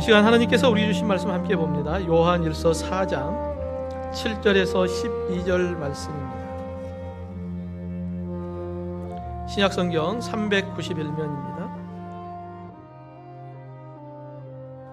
시간 하나님께서 우리 주신 말씀 함께 봅니다. 요한일서 4장 7절에서 12절 말씀입니다. 신약성경 391면입니다.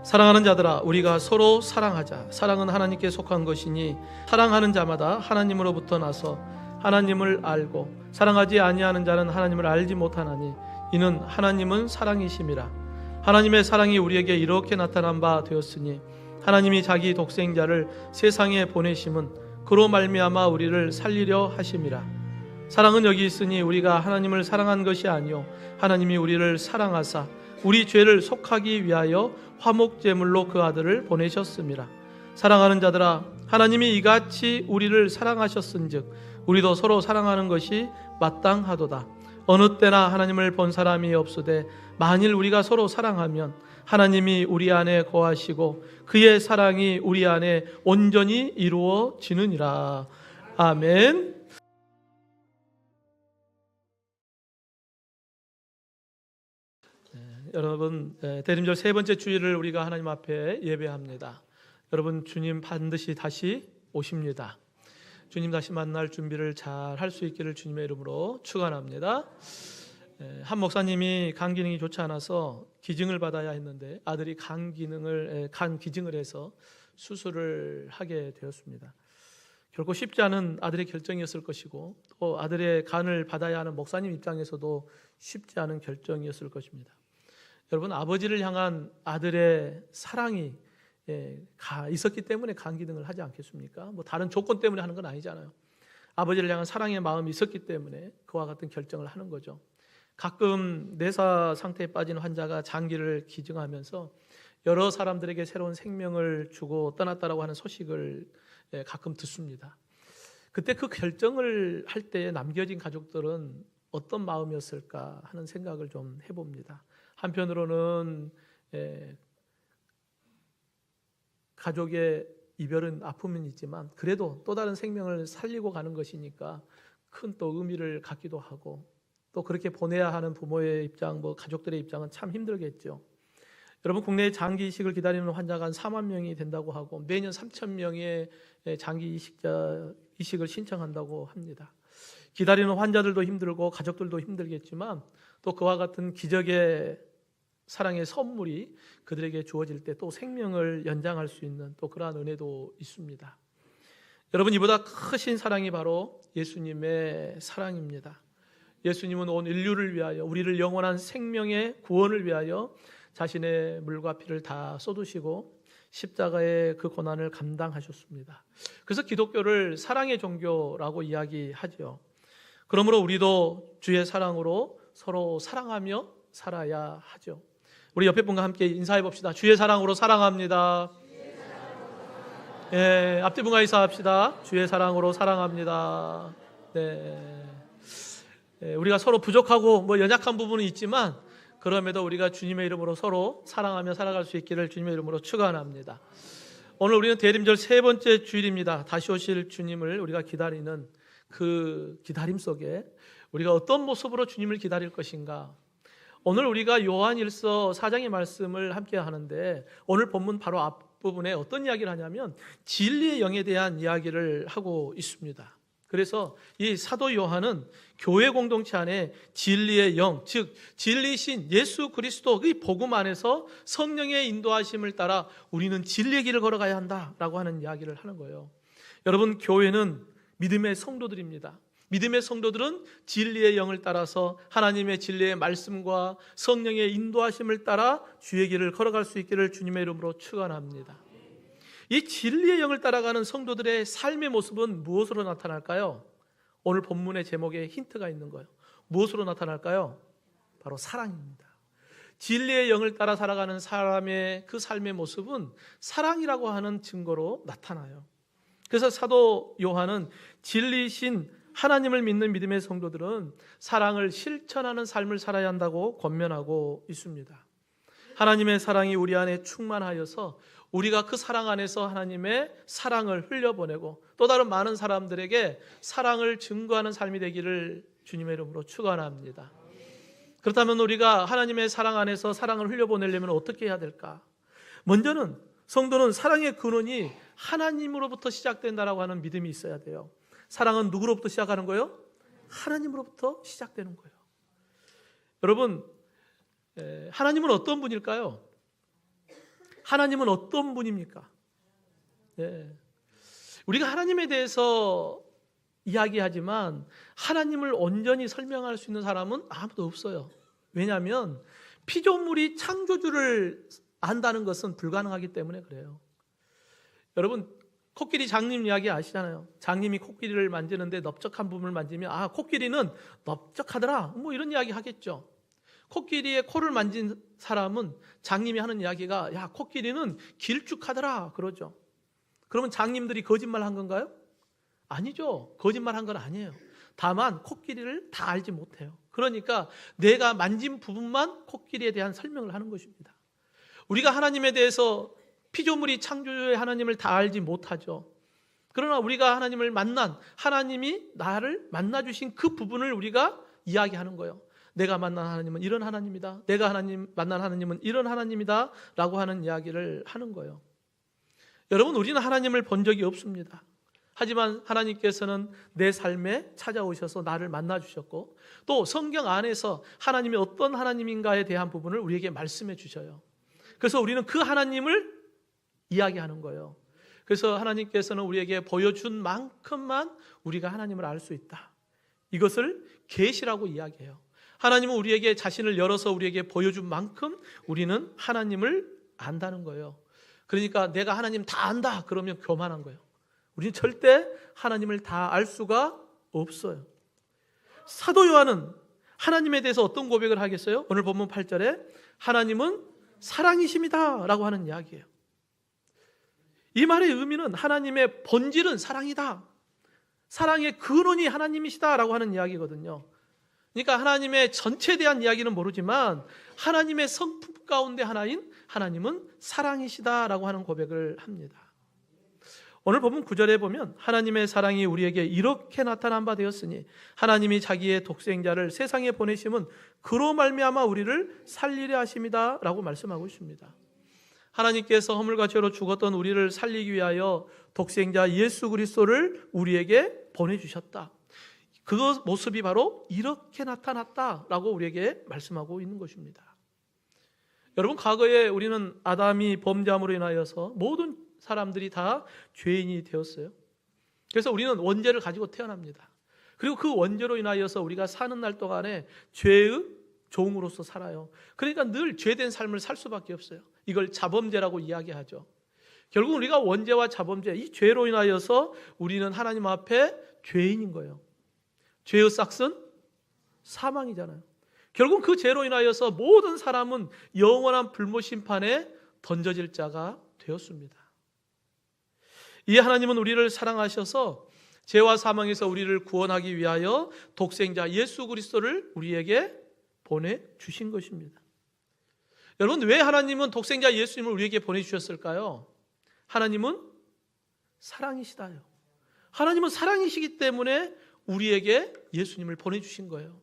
사랑하는 자들아, 우리가 서로 사랑하자. 사랑은 하나님께 속한 것이니 사랑하는 자마다 하나님으로부터 나서 하나님을 알고 사랑하지 아니하는 자는 하나님을 알지 못하나니 이는 하나님은 사랑이심이라. 하나님의 사랑이 우리에게 이렇게 나타난 바 되었으니 하나님이 자기 독생자를 세상에 보내심은 그로 말미암아 우리를 살리려 하심이라. 사랑은 여기 있으니 우리가 하나님을 사랑한 것이 아니요 하나님이 우리를 사랑하사 우리 죄를 속하기 위하여 화목제물로 그 아들을 보내셨음이라. 사랑하는 자들아, 하나님이 이같이 우리를 사랑하셨은즉 우리도 서로 사랑하는 것이 마땅하도다. 어느 때나 하나님을 본 사람이 없으되 만일 우리가 서로 사랑하면 하나님이 우리 안에 거하시고 그의 사랑이 우리 안에 온전히 이루어지느니라. 아멘. 여러분, 대림절 세 번째 주일을 우리가 하나님 앞에 예배합니다. 여러분, 주님 반드시 다시 오십니다. 주님 다시 만날 준비를 잘 할 수 있기를 주님의 이름으로 축원합니다. 한 목사님이 간 기능이 좋지 않아서 기증을 받아야 했는데 아들이 간 기증을 해서 수술을 하게 되었습니다. 결코 쉽지 않은 아들의 결정이었을 것이고 또 아들의 간을 받아야 하는 목사님 입장에서도 쉽지 않은 결정이었을 것입니다. 여러분, 아버지를 향한 아들의 사랑이 있었기 때문에 간 기능을 하지 않겠습니까? 뭐 다른 조건 때문에 하는 건 아니잖아요. 아버지를 향한 사랑의 마음이 있었기 때문에 그와 같은 결정을 하는 거죠. 가끔 뇌사 상태에 빠진 환자가 장기를 기증하면서 여러 사람들에게 새로운 생명을 주고 떠났다라고 하는 소식을 가끔 듣습니다. 그때 그 결정을 할 때 남겨진 가족들은 어떤 마음이었을까 하는 생각을 좀 해봅니다. 한편으로는 가족의 이별은 아픔은 있지만 그래도 또 다른 생명을 살리고 가는 것이니까 큰 또 의미를 갖기도 하고 또 그렇게 보내야 하는 부모의 입장, 가족들의 입장은 참 힘들겠죠. 여러분, 국내에 장기 이식을 기다리는 환자가 한 4만 명이 된다고 하고 매년 3천 명의 장기 이식을 신청한다고 합니다. 기다리는 환자들도 힘들고 가족들도 힘들겠지만 또 그와 같은 기적의 사랑의 선물이 그들에게 주어질 때 또 생명을 연장할 수 있는 또 그러한 은혜도 있습니다. 여러분, 이보다 크신 사랑이 바로 예수님의 사랑입니다. 예수님은 온 인류를 위하여 우리를 영원한 생명의 구원을 위하여 자신의 물과 피를 다 쏟으시고 십자가의 그 고난을 감당하셨습니다. 그래서 기독교를 사랑의 종교라고 이야기하죠. 그러므로 우리도 주의 사랑으로 서로 사랑하며 살아야 하죠. 우리 옆에 분과 함께 인사해 봅시다. 주의 사랑으로 사랑합니다. 앞뒤 분과 인사합시다. 주의 사랑으로 사랑합니다. 우리가 서로 부족하고 연약한 부분은 있지만 그럼에도 우리가 주님의 이름으로 서로 사랑하며 살아갈 수 있기를 주님의 이름으로 축원합니다. 오늘 우리는 대림절 세 번째 주일입니다. 다시 오실 주님을 우리가 기다리는 그 기다림 속에 우리가 어떤 모습으로 주님을 기다릴 것인가. 오늘 우리가 요한일서 4장의 말씀을 함께 하는데 오늘 본문 바로 앞부분에 어떤 이야기를 하냐면 진리의 영에 대한 이야기를 하고 있습니다. 그래서 이 사도 요한은 교회 공동체 안에 진리의 영, 즉 진리신 예수 그리스도의 복음 안에서 성령의 인도하심을 따라 우리는 진리의 길을 걸어가야 한다라고 하는 이야기를 하는 거예요. 여러분, 교회는 믿음의 성도들입니다. 믿음의 성도들은 진리의 영을 따라서 하나님의 진리의 말씀과 성령의 인도하심을 따라 주의 길을 걸어갈 수 있기를 주님의 이름으로 축원합니다. 이 진리의 영을 따라가는 성도들의 삶의 모습은 무엇으로 나타날까요? 오늘 본문의 제목에 힌트가 있는 거예요. 무엇으로 나타날까요? 바로 사랑입니다. 진리의 영을 따라 살아가는 사람의 그 삶의 모습은 사랑이라고 하는 증거로 나타나요. 그래서 사도 요한은 진리신 하나님을 믿는 믿음의 성도들은 사랑을 실천하는 삶을 살아야 한다고 권면하고 있습니다. 하나님의 사랑이 우리 안에 충만하여서 우리가 그 사랑 안에서 하나님의 사랑을 흘려보내고 또 다른 많은 사람들에게 사랑을 증거하는 삶이 되기를 주님의 이름으로 축원합니다. 그렇다면 우리가 하나님의 사랑 안에서 사랑을 흘려보내려면 어떻게 해야 될까? 먼저는 성도는 사랑의 근원이 하나님으로부터 시작된다라고 하는 믿음이 있어야 돼요. 사랑은 누구로부터 시작하는 거예요? 하나님으로부터 시작되는 거예요. 여러분, 하나님은 어떤 분일까요? 하나님은 어떤 분입니까? 우리가 하나님에 대해서 이야기하지만 하나님을 온전히 설명할 수 있는 사람은 아무도 없어요. 왜냐하면 피조물이 창조주를 안다는 것은 불가능하기 때문에 그래요. 여러분, 코끼리 장님 이야기 아시잖아요. 장님이 코끼리를 만지는데 넓적한 부분을 만지면 코끼리는 넓적하더라 뭐 이런 이야기 하겠죠. 코끼리의 코를 만진 사람은 장님이 하는 이야기가 야 코끼리는 길쭉하더라 그러죠. 그러면 장님들이 거짓말 한 건가요? 아니죠. 거짓말 한 건 아니에요. 다만 코끼리를 다 알지 못해요. 그러니까 내가 만진 부분만 코끼리에 대한 설명을 하는 것입니다. 우리가 하나님에 대해서 피조물이 창조주의 하나님을 다 알지 못하죠. 그러나 우리가 하나님을 만난 하나님이 나를 만나주신 그 부분을 우리가 이야기하는 거예요. 내가 만난 하나님은 이런 하나님이다. 내가 만난 하나님은 이런 하나님이다 라고 하는 이야기를 하는 거예요. 여러분, 우리는 하나님을 본 적이 없습니다. 하지만 하나님께서는 내 삶에 찾아오셔서 나를 만나주셨고 또 성경 안에서 하나님이 어떤 하나님인가에 대한 부분을 우리에게 말씀해 주셔요. 그래서 우리는 그 하나님을 이야기하는 거예요. 그래서 하나님께서는 우리에게 보여준 만큼만 우리가 하나님을 알 수 있다. 이것을 계시라고 이야기해요. 하나님은 우리에게 자신을 열어서 우리에게 보여준 만큼 우리는 하나님을 안다는 거예요. 그러니까 내가 하나님 다 안다 그러면 교만한 거예요. 우리는 절대 하나님을 다 알 수가 없어요. 사도 요한은 하나님에 대해서 어떤 고백을 하겠어요? 오늘 본문 8절에 하나님은 사랑이십니다 라고 하는 이야기예요. 이 말의 의미는 하나님의 본질은 사랑이다. 사랑의 근원이 하나님이시다 라고 하는 이야기거든요. 그러니까 하나님의 전체에 대한 이야기는 모르지만 하나님의 성품 가운데 하나인 하나님은 사랑이시다 라고 하는 고백을 합니다. 오늘 본문 9절에 보면 하나님의 사랑이 우리에게 이렇게 나타난 바 되었으니 하나님이 자기의 독생자를 세상에 보내심은 그로 말미암아 우리를 살리려 하심이다 라고 말씀하고 있습니다. 하나님께서 허물과 죄로 죽었던 우리를 살리기 위하여 독생자 예수 그리스도를 우리에게 보내주셨다. 그 모습이 바로 이렇게 나타났다라고 우리에게 말씀하고 있는 것입니다. 여러분, 과거에 우리는 아담이 범죄함으로 인하여서 모든 사람들이 다 죄인이 되었어요. 그래서 우리는 원죄를 가지고 태어납니다. 그리고 그 원죄로 인하여서 우리가 사는 날 동안에 죄의 종으로서 살아요. 그러니까 늘 죄된 삶을 살 수밖에 없어요. 이걸 자범죄라고 이야기하죠. 결국 우리가 원죄와 자범죄, 이 죄로 인하여서 우리는 하나님 앞에 죄인인 거예요. 죄의 싹은 사망이잖아요. 결국 그 죄로 인하여서 모든 사람은 영원한 불못 심판에 던져질 자가 되었습니다. 이 하나님은 우리를 사랑하셔서 죄와 사망에서 우리를 구원하기 위하여 독생자 예수 그리스도를 우리에게 보내주신 것입니다. 여러분, 왜 하나님은 독생자 예수님을 우리에게 보내주셨을까요? 하나님은 사랑이시다요. 하나님은 사랑이시기 때문에 우리에게 예수님을 보내주신 거예요.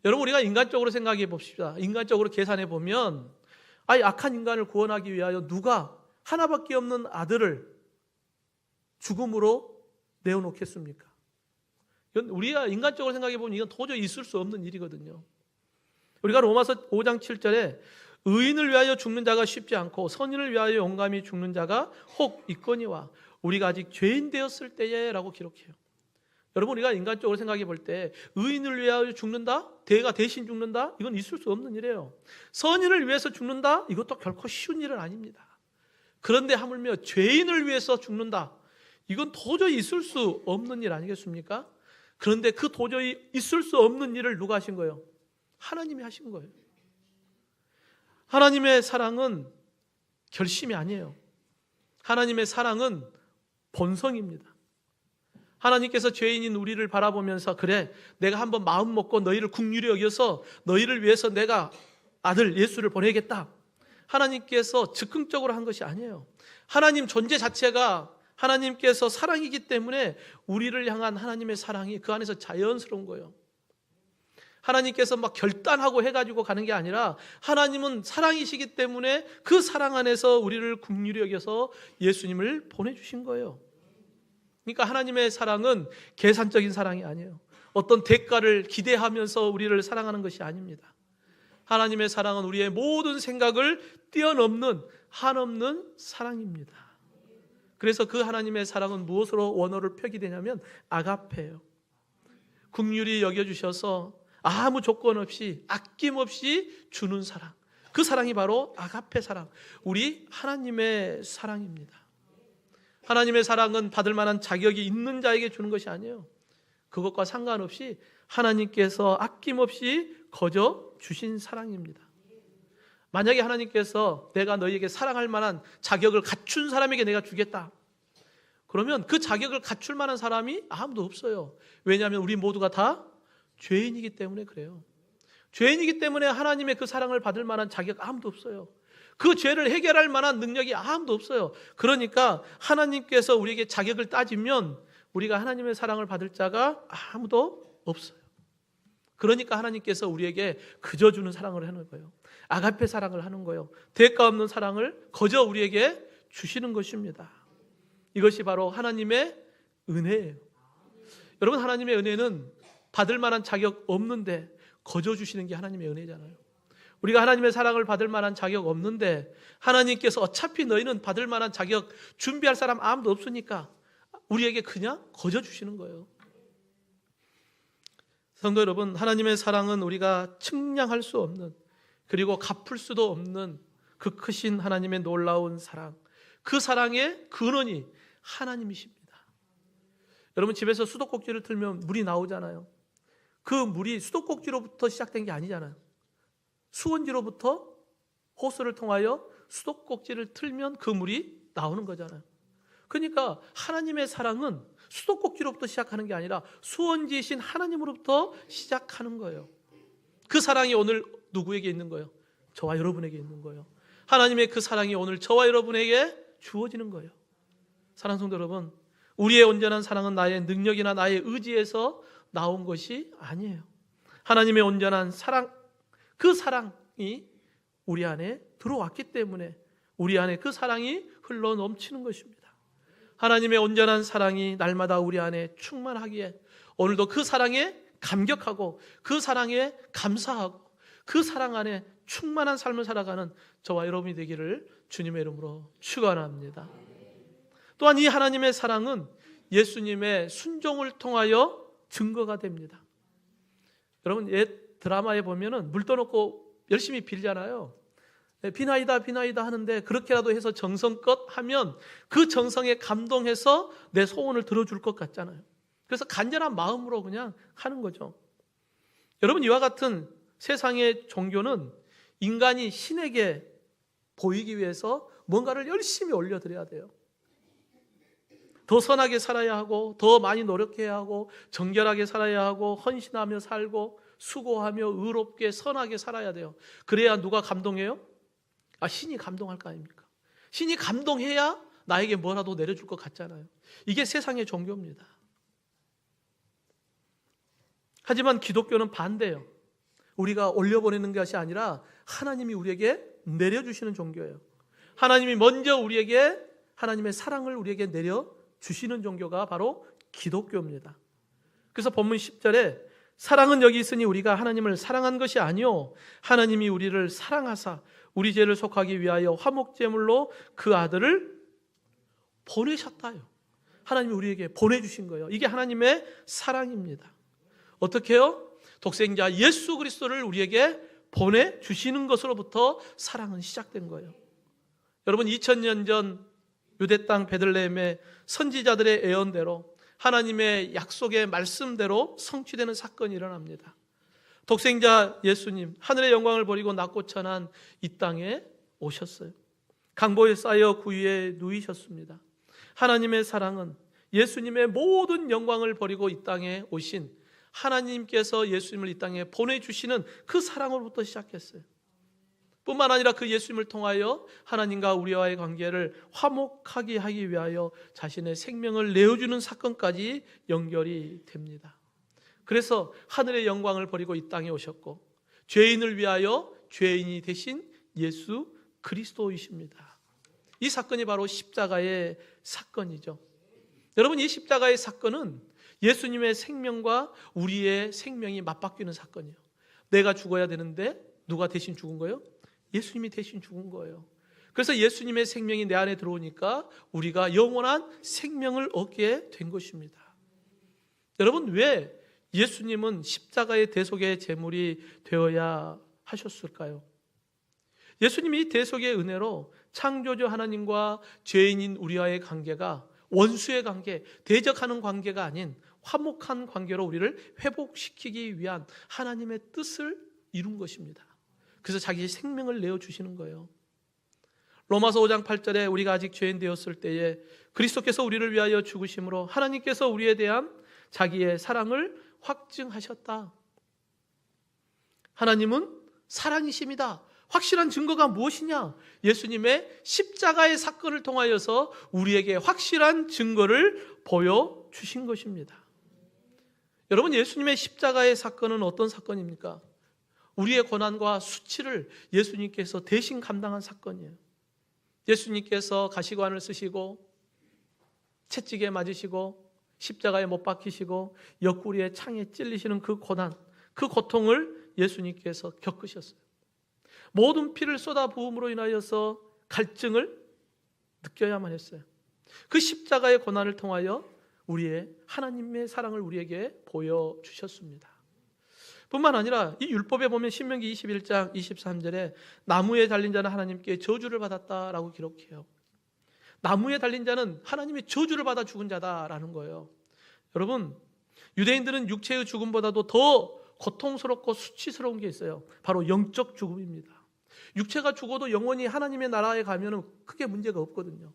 여러분, 우리가 인간적으로 생각해 봅시다. 인간적으로 계산해 보면 악한 인간을 구원하기 위하여 누가 하나밖에 없는 아들을 죽음으로 내어놓겠습니까? 이건 우리가 인간적으로 생각해 보면 이건 도저히 있을 수 없는 일이거든요. 우리가 로마서 5장 7절에 의인을 위하여 죽는 자가 쉽지 않고 선인을 위하여 용감히 죽는 자가 혹 있거니와 우리가 아직 죄인 되었을 때에 라고 기록해요. 여러분, 우리가 인간적으로 생각해 볼 때 의인을 위하여 죽는다? 대가 대신 죽는다? 이건 있을 수 없는 일이에요. 선인을 위해서 죽는다? 이것도 결코 쉬운 일은 아닙니다. 그런데 하물며 죄인을 위해서 죽는다? 이건 도저히 있을 수 없는 일 아니겠습니까? 그런데 그 도저히 있을 수 없는 일을 누가 하신 거예요? 하나님이 하신 거예요. 하나님의 사랑은 결심이 아니에요. 하나님의 사랑은 본성입니다. 하나님께서 죄인인 우리를 바라보면서 그래, 내가 한번 마음 먹고 너희를 긍휼히 여겨서 너희를 위해서 내가 아들 예수를 보내겠다. 하나님께서 즉흥적으로 한 것이 아니에요. 하나님 존재 자체가 하나님께서 사랑이기 때문에 우리를 향한 하나님의 사랑이 그 안에서 자연스러운 거예요. 하나님께서 막 결단하고 해가지고 가는 게 아니라 하나님은 사랑이시기 때문에 그 사랑 안에서 우리를 긍휼히 여겨서 예수님을 보내주신 거예요. 그러니까 하나님의 사랑은 계산적인 사랑이 아니에요. 어떤 대가를 기대하면서 우리를 사랑하는 것이 아닙니다. 하나님의 사랑은 우리의 모든 생각을 뛰어넘는 한없는 사랑입니다. 그래서 그 하나님의 사랑은 무엇으로 원어를 표기되냐면 아가페예요. 긍휼히 여겨주셔서 아무 조건 없이 아낌없이 주는 사랑, 그 사랑이 바로 아가페 사랑, 우리 하나님의 사랑입니다. 하나님의 사랑은 받을 만한 자격이 있는 자에게 주는 것이 아니에요. 그것과 상관없이 하나님께서 아낌없이 거저 주신 사랑입니다. 만약에 하나님께서 내가 너희에게 사랑할 만한 자격을 갖춘 사람에게 내가 주겠다, 그러면 그 자격을 갖출 만한 사람이 아무도 없어요. 왜냐하면 우리 모두가 다 죄인이기 때문에 그래요. 죄인이기 때문에 하나님의 그 사랑을 받을 만한 자격 아무도 없어요. 그 죄를 해결할 만한 능력이 아무도 없어요. 그러니까 하나님께서 우리에게 자격을 따지면 우리가 하나님의 사랑을 받을 자가 아무도 없어요. 그러니까 하나님께서 우리에게 그저 주는 사랑을 하는 거예요. 아가페 사랑을 하는 거예요. 대가 없는 사랑을 거저 우리에게 주시는 것입니다. 이것이 바로 하나님의 은혜예요. 여러분, 하나님의 은혜는 받을 만한 자격 없는데 거저 주시는 게 하나님의 은혜잖아요. 우리가 하나님의 사랑을 받을 만한 자격 없는데 하나님께서 어차피 너희는 받을 만한 자격 준비할 사람 아무도 없으니까 우리에게 그냥 거저 주시는 거예요. 성도 여러분, 하나님의 사랑은 우리가 측량할 수 없는, 그리고 갚을 수도 없는 그 크신 하나님의 놀라운 사랑, 그 사랑의 근원이 하나님이십니다. 여러분, 집에서 수도꼭지를 틀면 물이 나오잖아요. 그 물이 수도꼭지로부터 시작된 게 아니잖아요. 수원지로부터 호스를 통하여 수도꼭지를 틀면 그 물이 나오는 거잖아요. 그러니까 하나님의 사랑은 수도꼭지로부터 시작하는 게 아니라 수원지이신 하나님으로부터 시작하는 거예요. 그 사랑이 오늘 누구에게 있는 거예요? 저와 여러분에게 있는 거예요. 하나님의 그 사랑이 오늘 저와 여러분에게 주어지는 거예요. 사랑하는 성도 여러분, 우리의 온전한 사랑은 나의 능력이나 나의 의지에서 나온 것이 아니에요. 하나님의 온전한 사랑, 그 사랑이 우리 안에 들어왔기 때문에 우리 안에 그 사랑이 흘러 넘치는 것입니다. 하나님의 온전한 사랑이 날마다 우리 안에 충만하기에 오늘도 그 사랑에 감격하고 그 사랑에 감사하고 그 사랑 안에 충만한 삶을 살아가는 저와 여러분이 되기를 주님의 이름으로 축원합니다. 또한 이 하나님의 사랑은 예수님의 순종을 통하여 증거가 됩니다. 여러분, 옛 드라마에 보면은 물 떠놓고 열심히 빌잖아요. 비나이다 비나이다 하는데 그렇게라도 해서 정성껏 하면 그 정성에 감동해서 내 소원을 들어줄 것 같잖아요. 그래서 간절한 마음으로 그냥 하는 거죠. 여러분, 이와 같은 세상의 종교는 인간이 신에게 보이기 위해서 뭔가를 열심히 올려드려야 돼요. 더 선하게 살아야 하고, 더 많이 노력해야 하고, 정결하게 살아야 하고, 헌신하며 살고, 수고하며 의롭게 선하게 살아야 돼요. 그래야 누가 감동해요? 신이 감동할 거 아닙니까? 신이 감동해야 나에게 뭐라도 내려줄 것 같잖아요. 이게 세상의 종교입니다. 하지만 기독교는 반대예요. 우리가 올려보내는 것이 아니라 하나님이 우리에게 내려주시는 종교예요. 하나님이 먼저 우리에게 하나님의 사랑을 우리에게 내려주시는 종교가 바로 기독교입니다. 그래서 본문 10절에 사랑은 여기 있으니 우리가 하나님을 사랑한 것이 아니요 하나님이 우리를 사랑하사 우리 죄를 속하기 위하여 화목제물로 그 아들을 보내셨다요. 하나님이 우리에게 보내주신 거예요. 이게 하나님의 사랑입니다. 어떻게 해요? 독생자 예수 그리스도를 우리에게 보내주시는 것으로부터 사랑은 시작된 거예요. 여러분, 2000년 전 유대 땅 베들레헴의 선지자들의 예언대로 하나님의 약속의 말씀대로 성취되는 사건이 일어납니다. 독생자 예수님, 하늘의 영광을 버리고 낮고 천한 이 땅에 오셨어요. 강보에 쌓여 구유에 누이셨습니다. 하나님의 사랑은 예수님의 모든 영광을 버리고 이 땅에 오신 하나님께서 예수님을 이 땅에 보내주시는 그 사랑으로부터 시작했어요. 뿐만 아니라 그 예수님을 통하여 하나님과 우리와의 관계를 화목하게 하기 위하여 자신의 생명을 내어주는 사건까지 연결이 됩니다. 그래서 하늘의 영광을 버리고 이 땅에 오셨고 죄인을 위하여 죄인이 되신 예수 그리스도이십니다. 이 사건이 바로 십자가의 사건이죠. 여러분, 이 십자가의 사건은 예수님의 생명과 우리의 생명이 맞바뀌는 사건이에요. 내가 죽어야 되는데 누가 대신 죽은 거예요? 예수님이 대신 죽은 거예요. 그래서 예수님의 생명이 내 안에 들어오니까 우리가 영원한 생명을 얻게 된 것입니다. 여러분, 왜 예수님은 십자가의 대속의 제물이 되어야 하셨을까요? 예수님이 이 대속의 은혜로 창조주 하나님과 죄인인 우리와의 관계가 원수의 관계, 대적하는 관계가 아닌 화목한 관계로 우리를 회복시키기 위한 하나님의 뜻을 이룬 것입니다. 그래서 자기의 생명을 내어주시는 거예요. 로마서 5장 8절에 우리가 아직 죄인 되었을 때에 그리스도께서 우리를 위하여 죽으심으로 하나님께서 우리에 대한 자기의 사랑을 확증하셨다. 하나님은 사랑이십니다. 확실한 증거가 무엇이냐? 예수님의 십자가의 사건을 통하여서 우리에게 확실한 증거를 보여주신 것입니다. 여러분, 예수님의 십자가의 사건은 어떤 사건입니까? 우리의 고난과 수치를 예수님께서 대신 감당한 사건이에요. 예수님께서 가시관을 쓰시고 채찍에 맞으시고 십자가에 못 박히시고 옆구리에 창에 찔리시는 그 고난, 그 고통을 예수님께서 겪으셨어요. 모든 피를 쏟아 부음으로 인하여서 갈증을 느껴야만 했어요. 그 십자가의 고난을 통하여 우리의 하나님의 사랑을 우리에게 보여주셨습니다. 뿐만 아니라 이 율법에 보면 신명기 21장 23절에 나무에 달린 자는 하나님께 저주를 받았다라고 기록해요. 나무에 달린 자는 하나님의 저주를 받아 죽은 자다라는 거예요. 여러분, 유대인들은 육체의 죽음보다도 더 고통스럽고 수치스러운 게 있어요. 바로 영적 죽음입니다. 육체가 죽어도 영원히 하나님의 나라에 가면 크게 문제가 없거든요.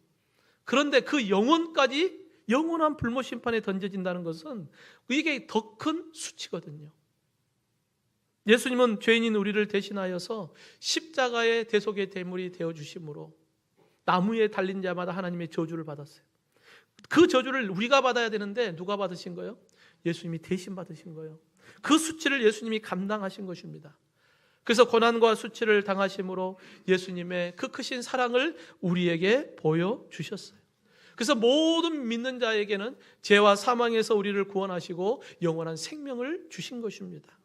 그런데 그 영혼까지 영원한 불모 심판에 던져진다는 것은 이게 더 큰 수치거든요. 예수님은 죄인인 우리를 대신하여서 십자가의 대속의 대물이 되어주심으로 나무에 달린 자마다 하나님의 저주를 받았어요. 그 저주를 우리가 받아야 되는데 누가 받으신 거예요? 예수님이 대신 받으신 거예요. 그 수치를 예수님이 감당하신 것입니다. 그래서 고난과 수치를 당하심으로 예수님의 그 크신 사랑을 우리에게 보여주셨어요. 그래서 모든 믿는 자에게는 죄와 사망에서 우리를 구원하시고 영원한 생명을 주신 것입니다.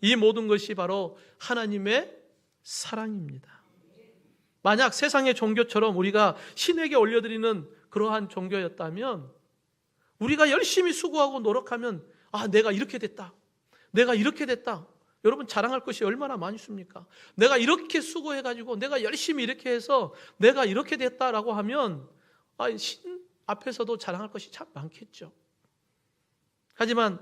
이 모든 것이 바로 하나님의 사랑입니다. 만약 세상의 종교처럼 우리가 신에게 올려드리는 그러한 종교였다면 우리가 열심히 수고하고 노력하면 내가 이렇게 됐다. 내가 이렇게 됐다. 여러분, 자랑할 것이 얼마나 많이 있습니까? 내가 이렇게 수고해가지고 내가 열심히 이렇게 해서 내가 이렇게 됐다라고 하면 신 앞에서도 자랑할 것이 참 많겠죠. 하지만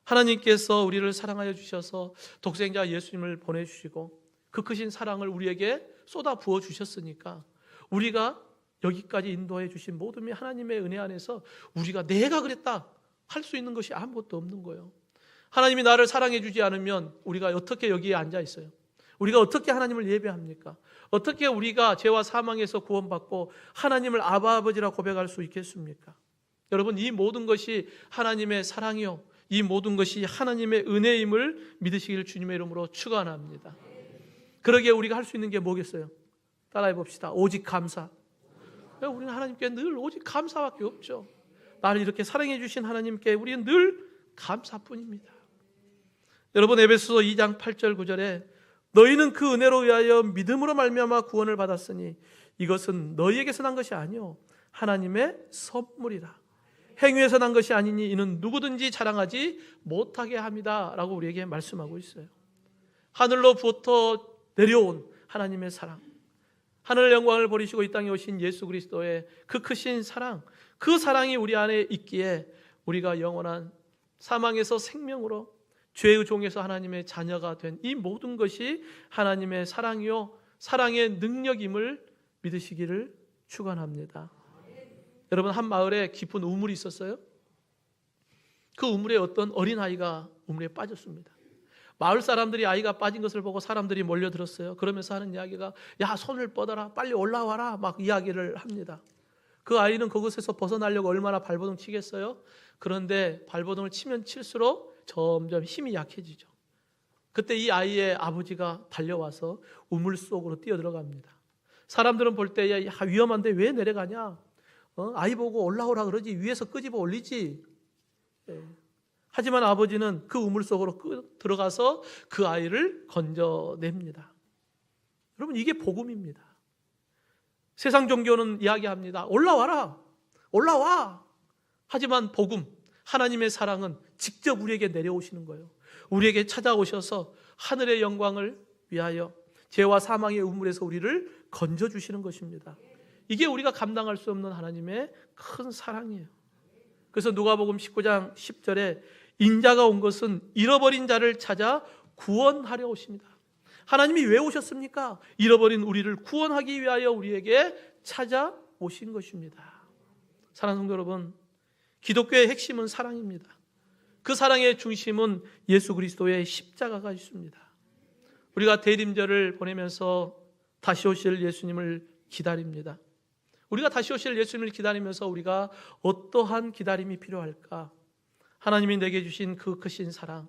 하나님께서 우리를 사랑하여 주셔서 독생자 예수님을 보내주시고 그 크신 사랑을 우리에게 쏟아 부어 주셨으니까 우리가 여기까지 인도해 주신 모든 하나님의 은혜 안에서 우리가 내가 그랬다 할 수 있는 것이 아무것도 없는 거예요. 하나님이 나를 사랑해 주지 않으면 우리가 어떻게 여기에 앉아 있어요? 우리가 어떻게 하나님을 예배합니까? 어떻게 우리가 죄와 사망에서 구원받고 하나님을 아바 아버지라 고백할 수 있겠습니까? 여러분, 이 모든 것이 하나님의 사랑이요, 이 모든 것이 하나님의 은혜임을 믿으시길 주님의 이름으로 축원합니다. 그러기에 우리가 할 수 있는 게 뭐겠어요? 따라해 봅시다. 오직 감사. 우리는 하나님께 늘 오직 감사밖에 없죠. 나를 이렇게 사랑해 주신 하나님께 우리는 늘 감사뿐입니다. 여러분, 에베소서 2장 8절 9절에 너희는 그 은혜로 의하여 믿음으로 말미암아 구원을 받았으니 이것은 너희에게서 난 것이 아니요 하나님의 선물이라. 행위에서 난 것이 아니니 이는 누구든지 자랑하지 못하게 합니다 라고 우리에게 말씀하고 있어요. 하늘로부터 내려온 하나님의 사랑, 하늘 영광을 버리시고 이 땅에 오신 예수 그리스도의 그 크신 사랑, 그 사랑이 우리 안에 있기에 우리가 영원한 사망에서 생명으로, 죄의 종에서 하나님의 자녀가 된 이 모든 것이 하나님의 사랑이요 사랑의 능력임을 믿으시기를 축원합니다. 여러분, 한 마을에 깊은 우물이 있었어요. 그 우물에 어떤 어린아이가 우물에 빠졌습니다. 마을 사람들이 아이가 빠진 것을 보고 사람들이 몰려들었어요. 그러면서 하는 이야기가 야, 손을 뻗어라, 빨리 올라와라 막 이야기를 합니다. 그 아이는 그곳에서 벗어나려고 얼마나 발버둥 치겠어요? 그런데 발버둥을 치면 칠수록 점점 힘이 약해지죠. 그때 이 아이의 아버지가 달려와서 우물 속으로 뛰어들어갑니다. 사람들은 볼 때 야, 위험한데 왜 내려가냐? 아이 보고 올라오라 그러지, 위에서 끄집어 올리지. 하지만 아버지는 그 우물 속으로 들어가서 그 아이를 건져냅니다. 여러분, 이게 복음입니다. 세상 종교는 이야기합니다. 올라와라, 올라와. 하지만 복음, 하나님의 사랑은 직접 우리에게 내려오시는 거예요. 우리에게 찾아오셔서 하늘의 영광을 위하여 죄와 사망의 우물에서 우리를 건져주시는 것입니다. 이게 우리가 감당할 수 없는 하나님의 큰 사랑이에요. 그래서 누가복음 19장 10절에 인자가 온 것은 잃어버린 자를 찾아 구원하려 오십니다. 하나님이 왜 오셨습니까? 잃어버린 우리를 구원하기 위하여 우리에게 찾아오신 것입니다. 사랑하는 성도 여러분, 기독교의 핵심은 사랑입니다. 그 사랑의 중심은 예수 그리스도의 십자가가 있습니다. 우리가 대림절을 보내면서 다시 오실 예수님을 기다립니다. 우리가 다시 오실 예수님을 기다리면서 우리가 어떠한 기다림이 필요할까? 하나님이 내게 주신 그 크신 사랑,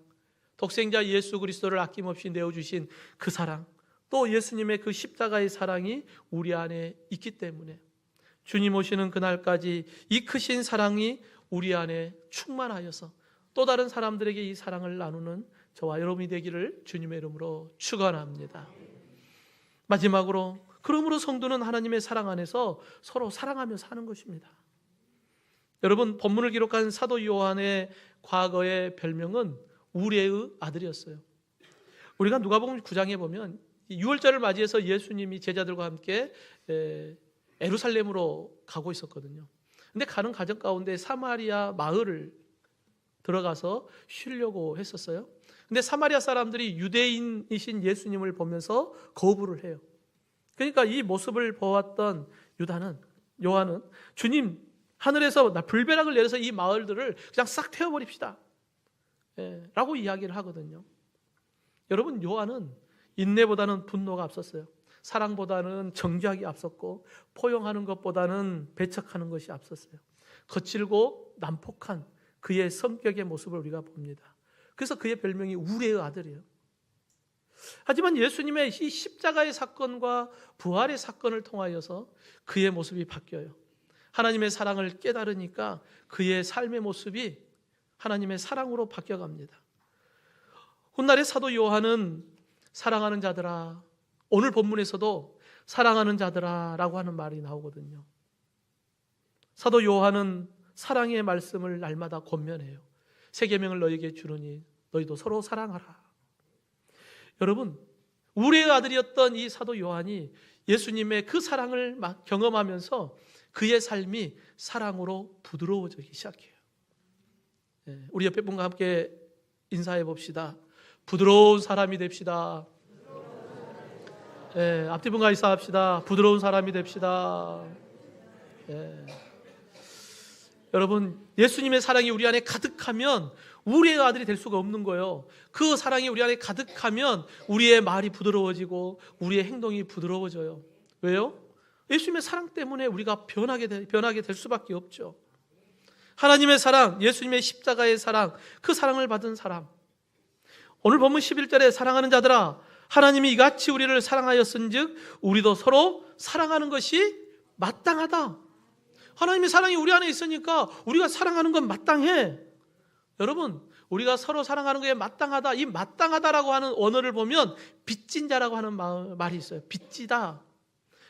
독생자 예수 그리스도를 아낌없이 내어주신 그 사랑, 또 예수님의 그 십자가의 사랑이 우리 안에 있기 때문에 주님 오시는 그날까지 이 크신 사랑이 우리 안에 충만하여서 또 다른 사람들에게 이 사랑을 나누는 저와 여러분이 되기를 주님의 이름으로 축원합니다. 마지막으로, 그러므로 성도는 하나님의 사랑 안에서 서로 사랑하며 사는 것입니다. 여러분, 본문을 기록한 사도 요한의 과거의 별명은 우레의 아들이었어요. 우리가 누가복음 9장에 보면 유월절을 맞이해서 예수님이 제자들과 함께 예루살렘으로 가고 있었거든요. 근데 가는 과정 가운데 사마리아 마을을 들어가서 쉬려고 했었어요. 근데 사마리아 사람들이 유대인이신 예수님을 보면서 거부를 해요. 그러니까 이 모습을 보았던 요한은 주님, 하늘에서 불벼락을 내려서 이 마을들을 그냥 싹 태워버립시다 라고 이야기를 하거든요. 여러분, 요한은 인내보다는 분노가 앞섰어요. 사랑보다는 정죄하기 앞섰고, 포용하는 것보다는 배척하는 것이 앞섰어요. 거칠고 난폭한 그의 성격의 모습을 우리가 봅니다. 그래서 그의 별명이 우레의 아들이에요. 하지만 예수님의 이 십자가의 사건과 부활의 사건을 통하여서 그의 모습이 바뀌어요. 하나님의 사랑을 깨달으니까 그의 삶의 모습이 하나님의 사랑으로 바뀌어갑니다. 훗날의 사도 요한은 사랑하는 자들아, 오늘 본문에서도 사랑하는 자들아 라고 하는 말이 나오거든요. 사도 요한은 사랑의 말씀을 날마다 권면해요. 새 계명을 너희에게 주노니 너희도 서로 사랑하라. 여러분, 우리의 아들이었던 이 사도 요한이 예수님의 그 사랑을 경험하면서 그의 삶이 사랑으로 부드러워지기 시작해요. 우리 옆에 분과 함께 인사해 봅시다. 부드러운 사람이 됩시다. 앞뒤 분과 인사합시다. 부드러운 사람이 됩시다. 여러분, 예수님의 사랑이 우리 안에 가득하면 우리의 아들이 될 수가 없는 거예요. 그 사랑이 우리 안에 가득하면 우리의 말이 부드러워지고 우리의 행동이 부드러워져요. 왜요? 예수님의 사랑 때문에 우리가 변하게 될 수밖에 없죠. 하나님의 사랑, 예수님의 십자가의 사랑, 그 사랑을 받은 사람. 오늘 본문 11절에 사랑하는 자들아, 하나님이 이같이 우리를 사랑하였은즉 우리도 서로 사랑하는 것이 마땅하다. 하나님의 사랑이 우리 안에 있으니까 우리가 사랑하는 건 마땅해. 여러분, 우리가 서로 사랑하는 것에 마땅하다. 이 마땅하다라고 하는 언어를 보면 빚진 자라고 하는 말이 있어요. 빚지다.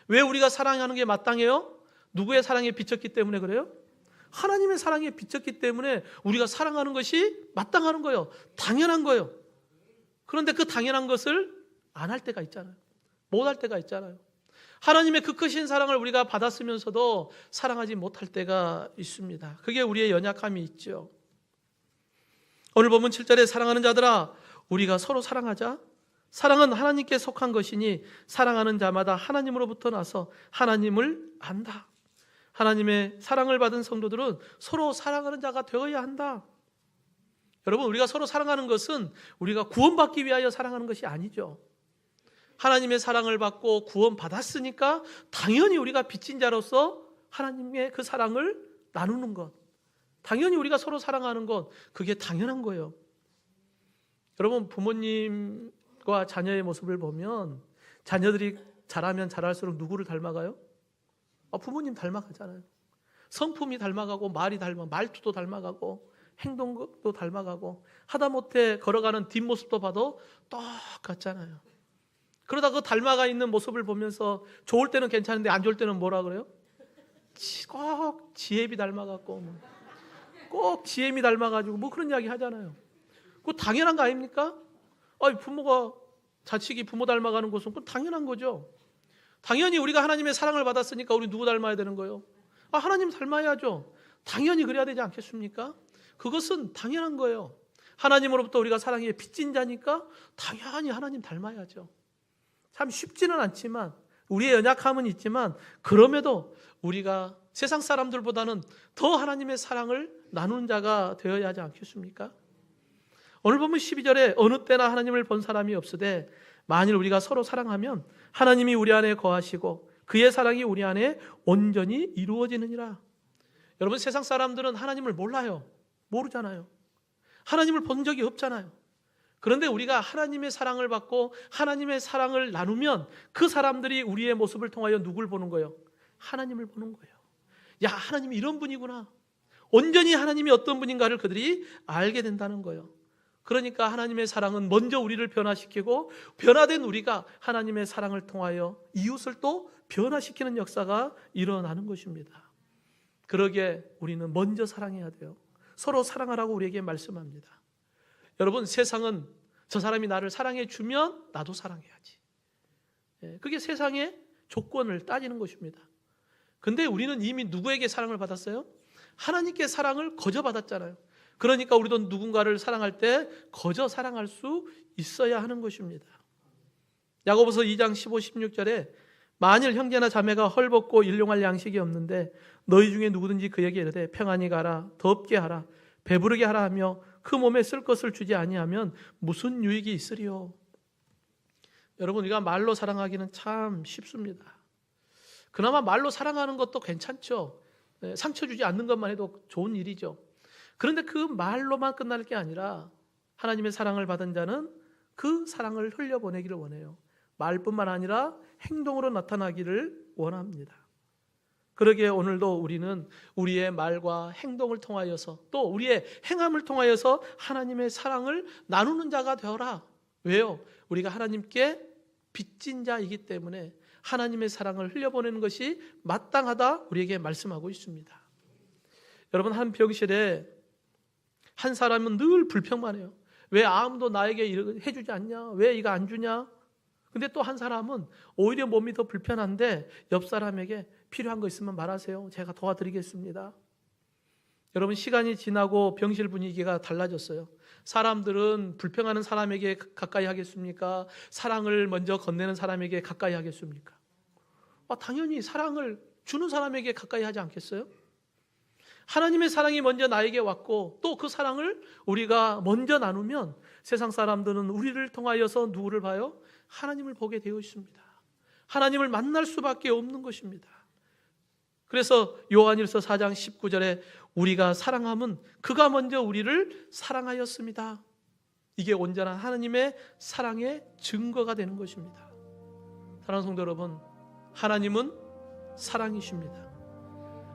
왜 우리가 사랑하는 게 마땅해요? 누구의 사랑에 비쳤기 때문에 그래요? 하나님의 사랑에 비쳤기 때문에 우리가 사랑하는 것이 마땅한 거예요. 당연한 거예요. 그런데 그 당연한 것을 안 할 때가 있잖아요. 못 할 때가 있잖아요. 하나님의 그 크신 사랑을 우리가 받았으면서도 사랑하지 못할 때가 있습니다. 그게 우리의 연약함이 있죠. 오늘 본문 7절에 사랑하는 자들아, 우리가 서로 사랑하자. 사랑은 하나님께 속한 것이니 사랑하는 자마다 하나님으로부터 나서 하나님을 안다. 하나님의 사랑을 받은 성도들은 서로 사랑하는 자가 되어야 한다. 여러분, 우리가 서로 사랑하는 것은 우리가 구원받기 위하여 사랑하는 것이 아니죠. 하나님의 사랑을 받고 구원받았으니까 당연히 우리가 빚진 자로서 하나님의 그 사랑을 나누는 것, 당연히 우리가 서로 사랑하는 것, 그게 당연한 거예요. 여러분, 부모님과 자녀의 모습을 보면 자녀들이 자라면 자랄수록 누구를 닮아가요? 부모님 닮아가잖아요. 성품이 닮아가고 말투도 닮아가고 행동도 닮아가고 하다못해 걸어가는 뒷모습도 봐도 똑같잖아요. 그러다 그 닮아가 있는 모습을 보면서 좋을 때는 괜찮은데 안 좋을 때는 뭐라 그래요? 꼭 지혜비 닮아갖고 꼭 지혜미 닮아가지고 뭐 그런 이야기 하잖아요. 그거 당연한 거 아닙니까? 부모가 자식이 부모 닮아가는 것은 그건 당연한 거죠. 당연히 우리가 하나님의 사랑을 받았으니까 우리 누구 닮아야 되는 거예요? 하나님 닮아야죠. 당연히 그래야 되지 않겠습니까? 그것은 당연한 거예요. 하나님으로부터 우리가 사랑의 빚진 자니까 당연히 하나님 닮아야죠. 참 쉽지는 않지만 우리의 연약함은 있지만 그럼에도 우리가 세상 사람들보다는 더 하나님의 사랑을 나누는 자가 되어야 하지 않겠습니까? 오늘 보면 12절에 어느 때나 하나님을 본 사람이 없으되 만일 우리가 서로 사랑하면 하나님이 우리 안에 거하시고 그의 사랑이 우리 안에 온전히 이루어지느니라. 여러분, 세상 사람들은 하나님을 몰라요. 모르잖아요. 하나님을 본 적이 없잖아요. 그런데 우리가 하나님의 사랑을 받고 하나님의 사랑을 나누면 그 사람들이 우리의 모습을 통하여 누굴 보는 거예요? 하나님을 보는 거예요. 야, 하나님이 이런 분이구나. 온전히 하나님이 어떤 분인가를 그들이 알게 된다는 거예요. 그러니까 하나님의 사랑은 먼저 우리를 변화시키고 변화된 우리가 하나님의 사랑을 통하여 이웃을 또 변화시키는 역사가 일어나는 것입니다. 그러기에 우리는 먼저 사랑해야 돼요. 서로 사랑하라고 우리에게 말씀합니다. 여러분, 세상은 저 사람이 나를 사랑해 주면 나도 사랑해야지. 그게 세상의 조건을 따지는 것입니다. 근데 우리는 이미 누구에게 사랑을 받았어요? 하나님께 사랑을 거저 받았잖아요. 그러니까 우리도 누군가를 사랑할 때 거저 사랑할 수 있어야 하는 것입니다. 야고보서 2장 15, 16절에 만일 형제나 자매가 헐벗고 일용할 양식이 없는데 너희 중에 누구든지 그에게 이르되 평안히 가라, 덥게 하라, 배부르게 하라 하며 그 몸에 쓸 것을 주지 아니하면 무슨 유익이 있으리요? 여러분, 우리가 말로 사랑하기는 참 쉽습니다. 그나마 말로 사랑하는 것도 괜찮죠. 상처 주지 않는 것만 해도 좋은 일이죠. 그런데 그 말로만 끝날 게 아니라 하나님의 사랑을 받은 자는 그 사랑을 흘려보내기를 원해요. 말뿐만 아니라 행동으로 나타나기를 원합니다. 그러기에 오늘도 우리는 우리의 말과 행동을 통하여서 또 우리의 행함을 통하여서 하나님의 사랑을 나누는 자가 되어라. 왜요? 우리가 하나님께 빚진 자이기 때문에 하나님의 사랑을 흘려보내는 것이 마땅하다 우리에게 말씀하고 있습니다. 여러분, 한 병실에 한 사람은 늘 불평만 해요. 왜 아무도 나에게 해주지 않냐? 왜 이거 안 주냐? 근데 또 한 사람은 오히려 몸이 더 불편한데 옆 사람에게 필요한 거 있으면 말하세요. 제가 도와드리겠습니다. 여러분, 시간이 지나고 병실 분위기가 달라졌어요. 사람들은 불평하는 사람에게 가까이 하겠습니까? 사랑을 먼저 건네는 사람에게 가까이 하겠습니까? 당연히 사랑을 주는 사람에게 가까이 하지 않겠어요? 하나님의 사랑이 먼저 나에게 왔고 또 그 사랑을 우리가 먼저 나누면 세상 사람들은 우리를 통하여서 누구를 봐요? 하나님을 보게 되어 있습니다. 하나님을 만날 수밖에 없는 것입니다. 그래서 요한일서 4장 19절에 우리가 사랑함은 그가 먼저 우리를 사랑하였습니다. 이게 온전한 하나님의 사랑의 증거가 되는 것입니다. 사랑하는 성도 여러분, 하나님은 사랑이십니다.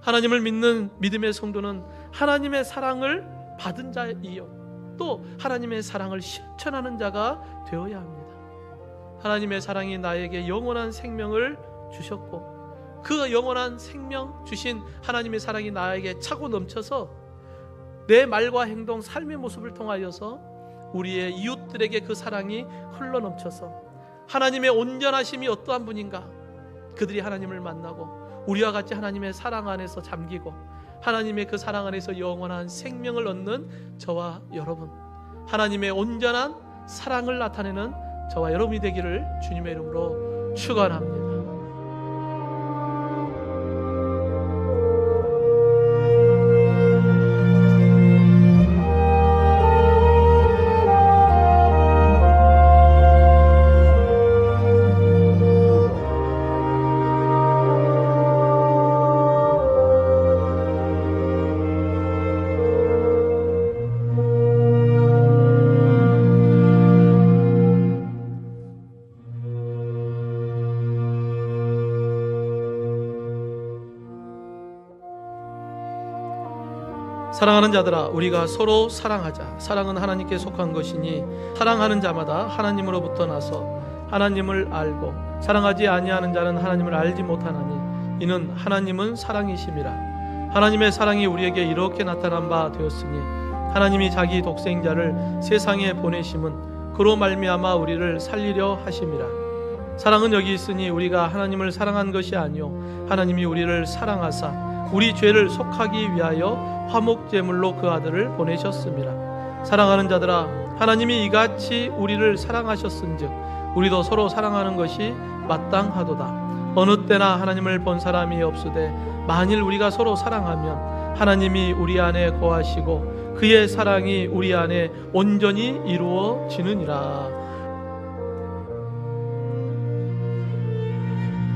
하나님을 믿는 믿음의 성도는 하나님의 사랑을 받은 자이요 또 하나님의 사랑을 실천하는 자가 되어야 합니다. 하나님의 사랑이 나에게 영원한 생명을 주셨고 그 영원한 생명 주신 하나님의 사랑이 나에게 차고 넘쳐서 내 말과 행동, 삶의 모습을 통하여서 우리의 이웃들에게 그 사랑이 흘러넘쳐서 하나님의 온전하심이 어떠한 분인가, 그들이 하나님을 만나고 우리와 같이 하나님의 사랑 안에서 잠기고 하나님의 그 사랑 안에서 영원한 생명을 얻는 저와 여러분, 하나님의 온전한 사랑을 나타내는 저와 여러분이 되기를 주님의 이름으로 축원합니다. 사랑하는 자들아, 우리가 서로 사랑하자. 사랑은 하나님께 속한 것이니 사랑하는 자마다 하나님으로부터 나서 하나님을 알고 사랑하지 아니하는 자는 하나님을 알지 못하나니 이는 하나님은 사랑이심이라. 하나님의 사랑이 우리에게 이렇게 나타난 바 되었으니 하나님이 자기 독생자를 세상에 보내심은 그로 말미암아 우리를 살리려 하심이라. 사랑은 여기 있으니 우리가 하나님을 사랑한 것이 아니요 하나님이 우리를 사랑하사 우리 죄를 속하기 위하여 화목제물로 그 아들을 보내셨습니다. 사랑하는 자들아, 하나님이 이같이 우리를 사랑하셨은즉 우리도 서로 사랑하는 것이 마땅하도다. 어느 때나 하나님을 본 사람이 없으되 만일 우리가 서로 사랑하면 하나님이 우리 안에 거하시고 그의 사랑이 우리 안에 온전히 이루어지느니라.